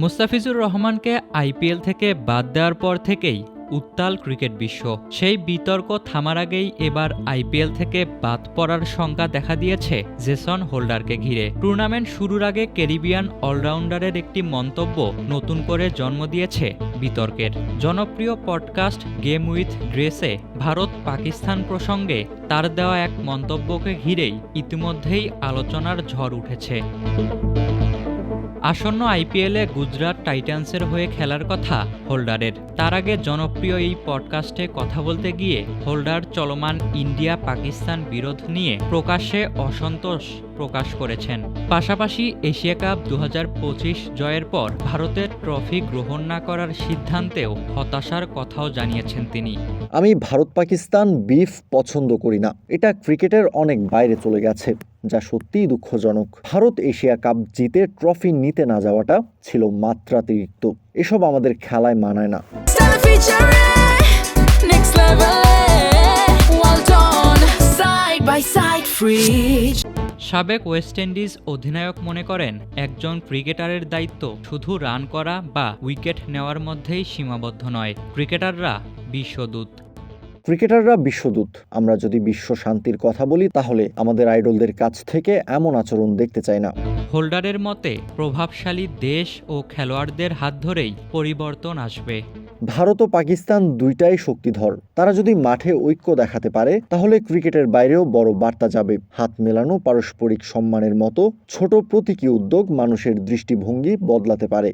মুস্তাফিজুর রহমানকে আইপিএল থেকে বাদ দেওয়ার পর থেকেই উত্তাল ক্রিকেট বিশ্ব। সেই বিতর্ক থামার আগেই এবার আইপিএল থেকে বাদ পড়ার শঙ্কা দেখা দিয়েছে জেসন হোল্ডারকে ঘিরে। টুর্নামেন্ট শুরুর আগে ক্যারিবিয়ান অলরাউন্ডারের একটি মন্তব্য নতুন করে জন্ম দিয়েছে বিতর্কের। জনপ্রিয় পডকাস্ট গেম উইথ গ্রেসে ভারত পাকিস্তান প্রসঙ্গে তার দেওয়া এক মন্তব্যকে ঘিরেই ইতিমধ্যেই আলোচনার ঝড় উঠেছে। আসন্ন আইপিএলে গুজরাট টাইটান্সের হয়ে খেলার কথা হোল্ডারের। তার আগে জনপ্রিয় এই পডকাস্টে কথা বলতে গিয়ে হোল্ডার চলমান ইন্ডিয়া পাকিস্তান বিরোধ নিয়ে প্রকাশ্যে অসন্তোষ প্রকাশ করেছেন। পাশাপাশি এশিয়া কাপ 2025 জয়ের পর ভারতের ট্রফি গ্রহণ না করার সিদ্ধান্তেও হতাশার কথাও জানিয়েছেন তিনি। আমি ভারত পাকিস্তান বিফ পছন্দ করি না। এটা ক্রিকেটের অনেক বাইরে চলে গেছে, যা সত্যিই দুঃখজনক। ভারত এশিয়া কাপ জিতে ট্রফি নিতে না যাওয়াটা ছিল মাত্রাতিরিক্ত। এসব আমাদের খেলায় মানায় না। সাবেক ওয়েস্ট ইন্ডিজ অধিনায়ক মনে করেন, একজন ক্রিকেটারের দায়িত্ব শুধু রান করা বা উইকেট নেওয়ার মধ্যেই সীমাবদ্ধ নয়। ক্রিকেটাররা বিশ্বদূত। আমরা যদি বিশ্ব শান্তির কথা বলি, তাহলে আমাদের আইডলদের কাছ থেকে এমন আচরণ দেখতে চাই না। হোল্ডারের মতে প্রভাবশালী দেশ ও খেলোয়াড়দের হাত ধরেই পরিবর্তন আসবে। ভারত ও পাকিস্তান দুইটাই শক্তিধর। তারা যদি মাঠে ঐক্য দেখাতে পারে, তাহলে ক্রিকেটের বাইরেও বড় বার্তা যাবে। হাত মেলানো, পারস্পরিক সম্মানের মতো ছোট প্রতীকী উদ্যোগ মানুষের দৃষ্টিভঙ্গি বদলাতে পারে।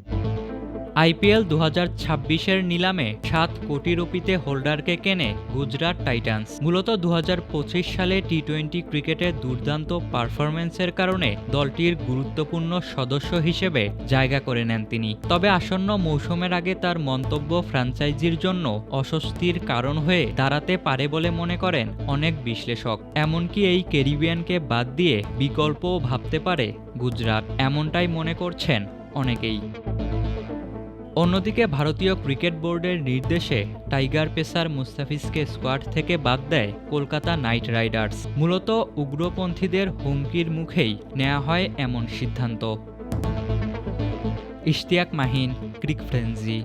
আইপিএল 2026-এর নিলামে 7 কোটি রুপিতে হোল্ডারকে কেনে গুজরাট টাইটান্স। মূলত 2025 সালে টি-20 ক্রিকেটে দুর্দান্ত পারফরম্যান্সের কারণে দলটির গুরুত্বপূর্ণ সদস্য হিসেবে জায়গা করে নেন তিনি। তবে আসন্ন মৌসুমের আগে তার মন্তব্য ফ্র্যাঞ্চাইজির জন্য অস্বস্তির কারণ হয়ে দাঁড়াতে পারে বলে মনে করেন অনেক বিশ্লেষক। এমনকি এই ক্যারিবিয়ানকে বাদ দিয়ে বিকল্পও ভাবতে পারে গুজরাট, এমনটাই মনে করছেন অনেকেই। অন্যদিকে ভারতীয় ক্রিকেট বোর্ডের নির্দেশে টাইগার পেসার মুস্তাফিজকে স্কোয়াড থেকে বাদ দেয় কলকাতা নাইট রাইডার্স। মূলত উগ্রপন্থীদের হুমকির মুখেই নেওয়া হয় এমন সিদ্ধান্ত। ইশতিয়াক মাহিন, ক্রিক ফ্রেঞ্জি।